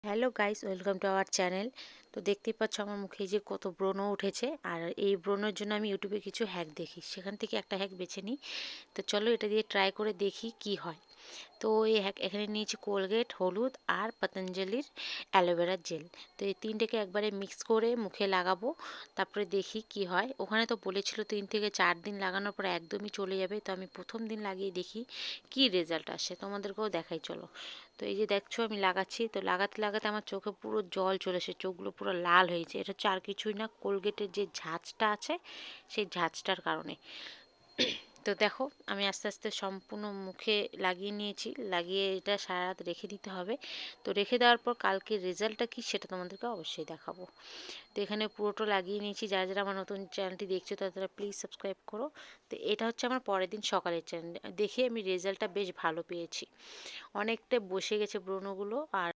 Hello guys, welcome to our channel. তো দেখতেই পাচ্ছ আমার মুখে যে কত ব্রণ উঠেছে। আর এই ব্রণের জন্য আমি ইউটিউবে কিছু হ্যাক দেখি, সেখান থেকে একটা হ্যাক বেছে নিই। তো চলো এটা দিয়ে ট্রাই করে দেখি কি হয়। তো এই এখানে নিয়েছি কোলগেট, হলুদ আর পতঞ্জলির অ্যালোভেরার জেল। তো এই তিনটেকে একবারে মিক্স করে মুখে লাগাবো, তারপরে দেখি কি হয়। ওখানে তো বলেছিল 3 থেকে 4 দিন লাগানোর পর একদমই চলে যাবে। তো আমি প্রথম দিন লাগিয়ে দেখি কি রেজাল্ট আসে, তোমাদেরকেও দেখাই চলো। তো এই যে দেখছো আমি লাগাচ্ছি, তো লাগাতে লাগাতে আমার চোখে পুরো জল চলে এসে, চোখগুলো পুরো লাল হয়েছে। এটা হচ্ছে আর কিছুই না, কোলগেটের যে ঝাঁঝটা আছে সেই ঝাঁঝটার কারণে। তো দেখো আমি আস্তে আস্তে সম্পূর্ণ মুখে লাগিয়ে নিয়েছি। লাগিয়ে এটা সারা রাত রেখে দিতে হবে। তো রেখে দেওয়ার পর কালকে রেজাল্টটা কী সেটা তোমাদেরকে অবশ্যই দেখাবো। তো এখানে পুরোটা লাগিয়ে নিয়েছি। যারা যারা আমার নতুন চ্যানেলটি দেখছো তারা প্লিজ সাবস্ক্রাইব করো। তো এটা হচ্ছে আমার পরের দিন সকালের চ্যানেল। দেখে আমি রেজাল্টটা বেশ ভালো পেয়েছি, অনেকটা বসে গেছে ব্রণগুলো। আর